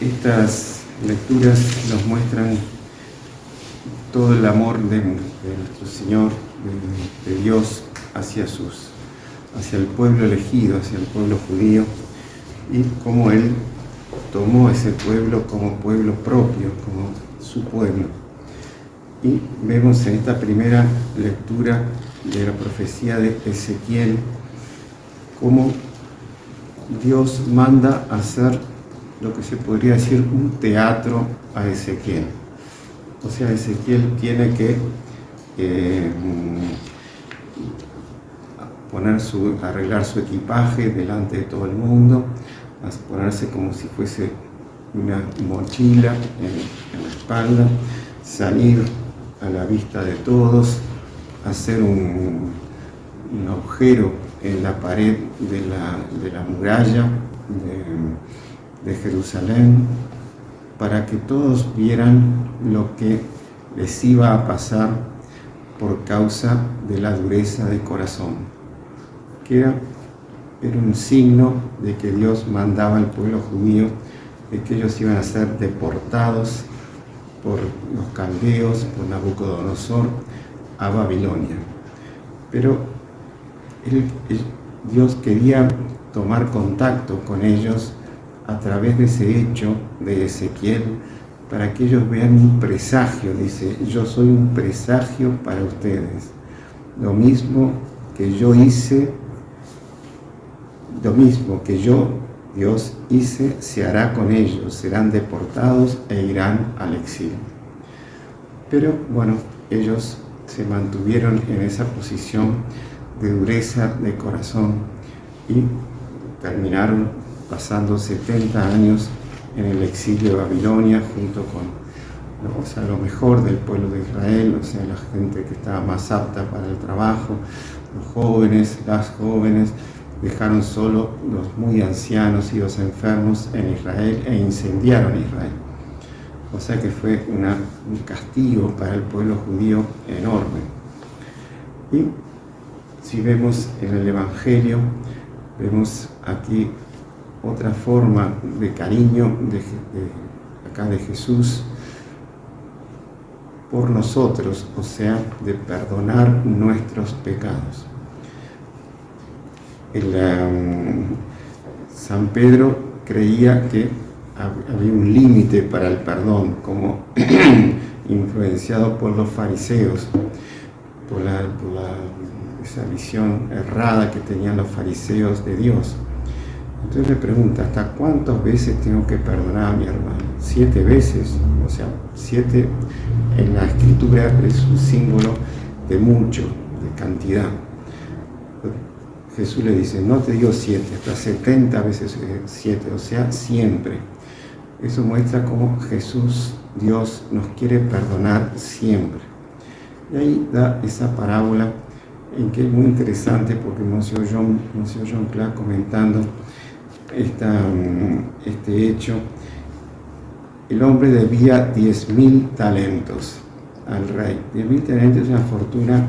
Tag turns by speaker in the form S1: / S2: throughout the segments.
S1: Estas lecturas nos muestran todo el amor de nuestro Señor, de Dios hacia el pueblo elegido, hacia el pueblo judío, y cómo Él tomó ese pueblo como pueblo propio, como su pueblo. Y vemos en esta primera lectura de la profecía de Ezequiel cómo Dios manda hacer lo que se podría decir un teatro a Ezequiel. O sea, Ezequiel tiene que arreglar su equipaje delante de todo el mundo, ponerse como si fuese una mochila en la espalda, salir a la vista de todos, hacer un agujero en la pared de la muralla de Jerusalén, para que todos vieran lo que les iba a pasar por causa de la dureza de corazón, que era un signo de que Dios mandaba al pueblo judío, de que ellos iban a ser deportados por los caldeos, por Nabucodonosor, a Babilonia. Pero Dios quería tomar contacto con ellos a través de ese hecho de Ezequiel, para que ellos vean un presagio. Dice: yo soy un presagio para ustedes. Lo mismo que yo hice, lo mismo que yo, Dios, hice, se hará con ellos. Serán deportados e irán al exilio. Pero bueno, ellos se mantuvieron en esa posición de dureza de corazón y terminaron pasando 70 años en el exilio de Babilonia junto con lo mejor del pueblo de Israel, o sea, la gente que estaba más apta para el trabajo, los jóvenes, las jóvenes. Dejaron solo los muy ancianos y los enfermos en Israel e incendiaron Israel. O sea que fue un castigo para el pueblo judío enorme. Y si vemos en el Evangelio, vemos aquí otra forma de cariño de Jesús por nosotros, o sea, de perdonar nuestros pecados. San Pedro creía que había un límite para el perdón, como influenciado por los fariseos, por esa visión errada que tenían los fariseos de Dios. Entonces le pregunta: ¿hasta cuántas veces tengo que perdonar a mi hermano? 7 veces. O sea, 7 en la escritura es un símbolo de mucho, de cantidad. Jesús le dice: no te digo 7, hasta 70 veces 7, o sea, siempre. Eso muestra cómo Jesús, Dios, nos quiere perdonar siempre. Y ahí da esa parábola en que es muy interesante, porque Monsieur John Clark, comentando este hecho, el hombre debía 10.000 talentos al rey. 10.000 talentos es una fortuna.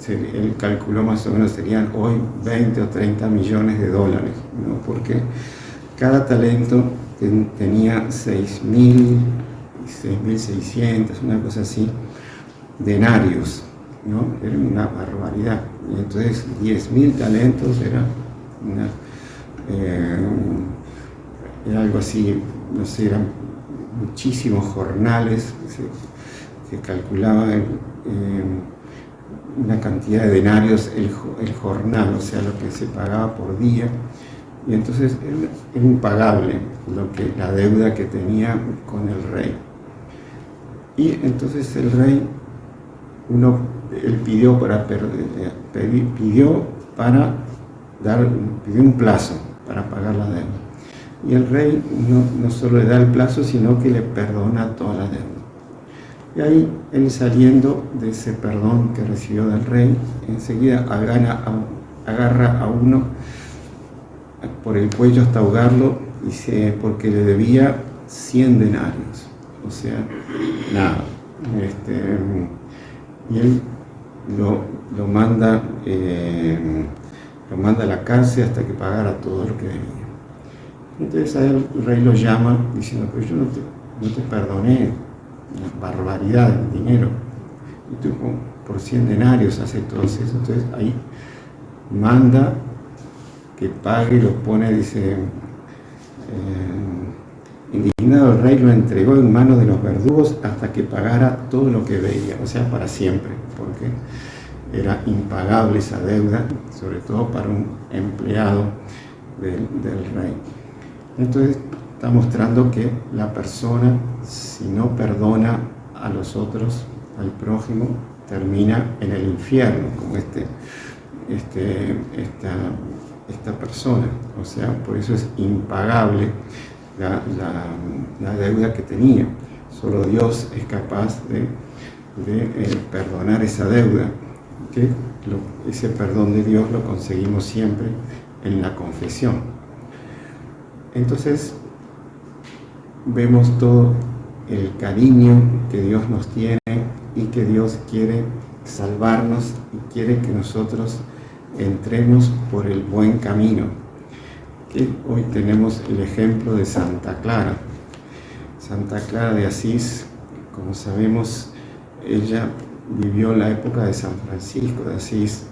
S1: Él calculó más o menos serían hoy 20 o 30 millones de dólares, ¿no? Porque cada talento tenía 6.000, 6.600, una cosa así, denarios, ¿no? Era una barbaridad. Y entonces 10.000 talentos era algo así, no sé, eran muchísimos jornales, se calculaba una cantidad de denarios el jornal, o sea, lo que se pagaba por día. Y entonces era impagable la deuda que tenía con el rey. Y entonces el rey, él pidió un plazo para pagar la deuda. Y el rey no solo le da el plazo, sino que le perdona toda la deuda. Y ahí, él, saliendo de ese perdón que recibió del rey, enseguida agarra a uno por el cuello hasta ahogarlo, porque le debía 100 denarios. O sea, nada. Y él lo manda a la cárcel hasta que pagara todo lo que debía. Entonces a él el rey lo llama diciendo, pero yo no te perdoné la barbaridad del dinero. Y tú por 100 denarios haces todo eso. Entonces ahí manda que pague, lo pone, dice, indignado el rey lo entregó en manos de los verdugos hasta que pagara todo lo que veía, o sea, para siempre, porque era impagable esa deuda, sobre todo para un empleado del rey. Entonces está mostrando que la persona, si no perdona a los otros, al prójimo, termina en el infierno, como esta persona. O sea, por eso es impagable la deuda que tenía. Solo Dios es capaz de perdonar esa deuda. Que ese perdón de Dios lo conseguimos siempre en la confesión. Entonces vemos todo el cariño que Dios nos tiene y que Dios quiere salvarnos y quiere que nosotros entremos por el buen camino. Que hoy tenemos el ejemplo de Santa Clara. Santa Clara de Asís, como sabemos, ella vivió la época de San Francisco de Asís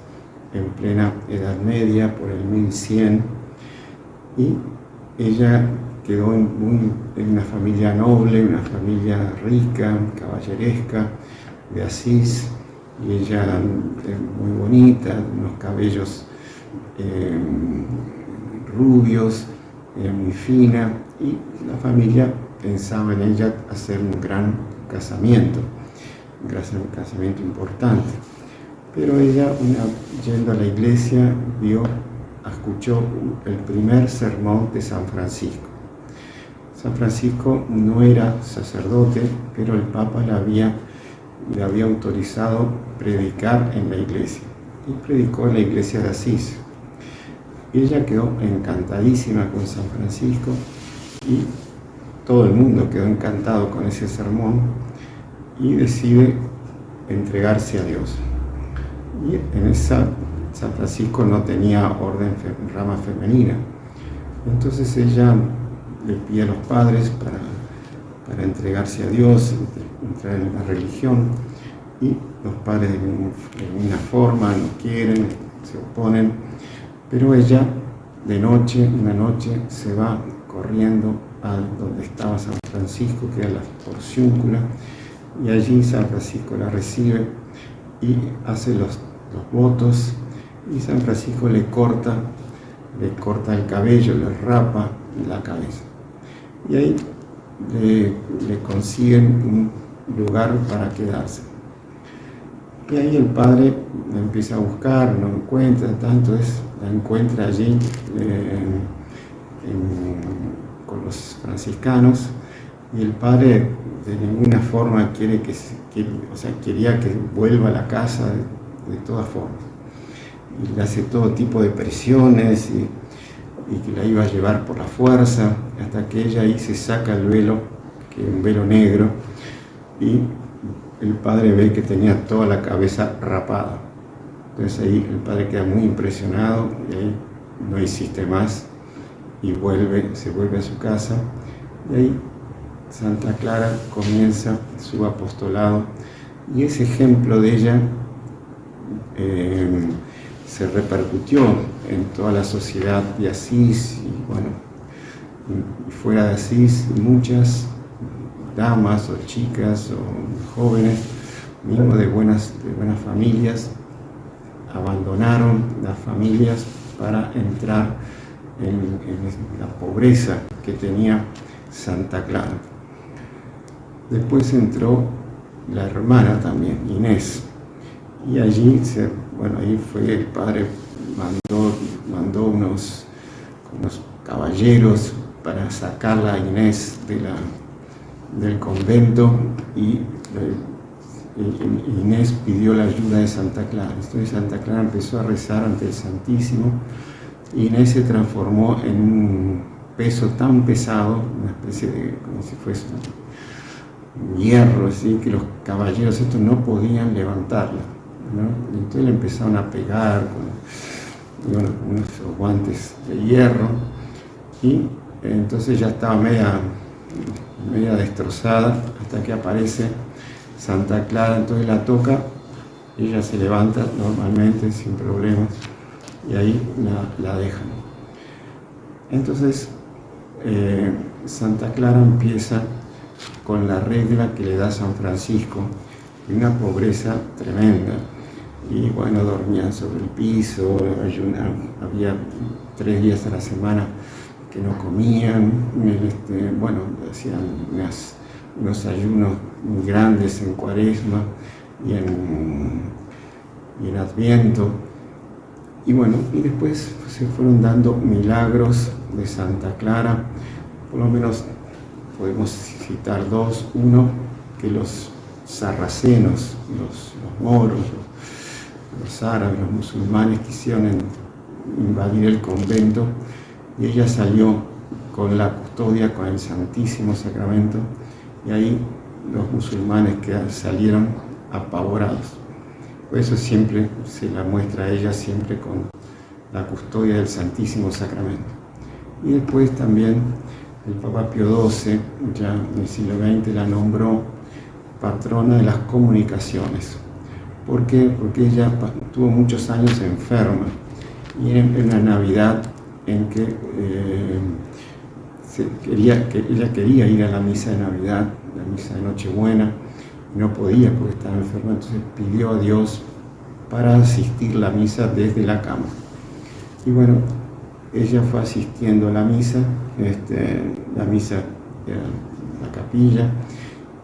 S1: en plena Edad Media, por el 1100, y ella quedó en una familia noble, una familia rica, caballeresca de Asís, y ella muy bonita, unos cabellos rubios, muy fina, y la familia pensaba en ella hacer un gran casamiento, un casamiento importante. Pero ella, yendo a la iglesia, escuchó el primer sermón de San Francisco. San Francisco no era sacerdote, pero el Papa le había autorizado predicar en la iglesia, y predicó en la iglesia de Asís. Ella quedó encantadísima con San Francisco y todo el mundo quedó encantado con ese sermón y decide entregarse a Dios. Y San Francisco no tenía rama femenina. Entonces ella le pide a los padres para entregarse a Dios, entrar en la religión, y los padres de ninguna forma no quieren, se oponen, pero ella una noche se va corriendo a donde estaba San Francisco, que era la Porciúncula, y allí San Francisco la recibe y hace los votos, y San Francisco le corta el cabello, le rapa la cabeza, y ahí le consiguen un lugar para quedarse. Y ahí el padre la empieza a buscar, no encuentra, entonces la encuentra allí con los franciscanos, y el padre de ninguna forma quería que vuelva a la casa de todas formas. Y le hace todo tipo de presiones y que la iba a llevar por la fuerza, hasta que ella ahí se saca el velo, que es un velo negro, y el padre ve que tenía toda la cabeza rapada. Entonces ahí el padre queda muy impresionado y ahí no insiste más y se vuelve a su casa. Y ahí Santa Clara comienza su apostolado, y ese ejemplo de ella se repercutió en toda la sociedad de Asís, y bueno, fuera de Asís muchas damas o chicas o jóvenes, mismo de buenas familias, abandonaron las familias para entrar en la pobreza que tenía Santa Clara. Después entró la hermana también, Inés, y allí ahí fue el padre, mandó unos caballeros para sacarla a Inés del convento, y Inés pidió la ayuda de Santa Clara. Entonces Santa Clara empezó a rezar ante el Santísimo, y Inés se transformó en un peso tan pesado, una especie de, como si fuese un hierro, así que los caballeros estos no podían levantarla, ¿no? Entonces le empezaron a pegar con unos guantes de hierro, y Entonces ya estaba media destrozada, hasta que aparece Santa Clara, entonces la toca, ella se levanta normalmente sin problemas y ahí la dejan. Entonces Santa Clara empieza con la regla que le da San Francisco, de una pobreza tremenda, y bueno, dormían sobre el piso, había 3 días a la semana que no comían, bueno, hacían unos ayunos muy grandes en Cuaresma y en Adviento, y bueno, y después se fueron dando milagros de Santa Clara. Por lo menos podemos citar 2. Uno, que los sarracenos, los moros, los árabes, los musulmanes quisieron invadir el convento, y ella salió con la custodia, con el Santísimo Sacramento, y ahí los musulmanes que salieron apavorados. Por eso siempre se la muestra a ella siempre con la custodia del Santísimo Sacramento. Y después también el Papa Pío XII, ya en el siglo XX, la nombró patrona de las comunicaciones. ¿Por qué? Porque ella tuvo muchos años enferma, y en una Navidad en que ella quería ir a la misa de Navidad, la misa de Nochebuena, y no podía porque estaba enferma, entonces pidió a Dios para asistir a la misa desde la cama. Y bueno, ella fue asistiendo a la misa, la misa era la capilla,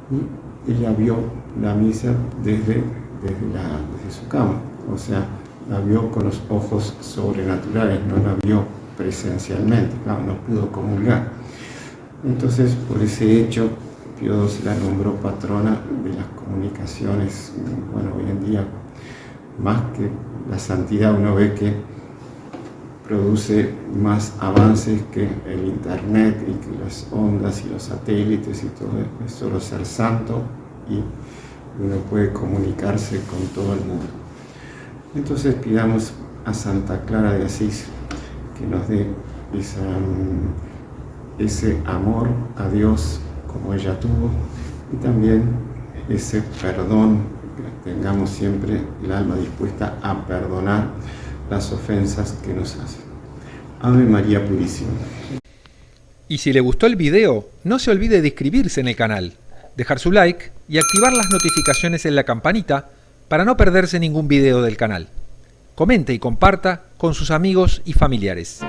S1: y ella vio la misa desde su cama, o sea, la vio con los ojos sobrenaturales, no la vio presencialmente, claro, no pudo comulgar. Entonces, por ese hecho, Pío XII la nombró patrona de las comunicaciones. Bueno, hoy en día, más que la santidad, uno ve que produce más avances que el internet y que las ondas y los satélites y todo. Es solo ser santo y uno puede comunicarse con todo el mundo. Entonces pidamos a Santa Clara de Asís que nos dé ese amor a Dios como ella tuvo, y también ese perdón, que tengamos siempre el alma dispuesta a perdonar las ofensas que nos hacen. Ave María Purísima.
S2: Y si le gustó el video, no se olvide de inscribirse en el canal, dejar su like y activar las notificaciones en la campanita para no perderse ningún video del canal. Comente y comparta con sus amigos y familiares.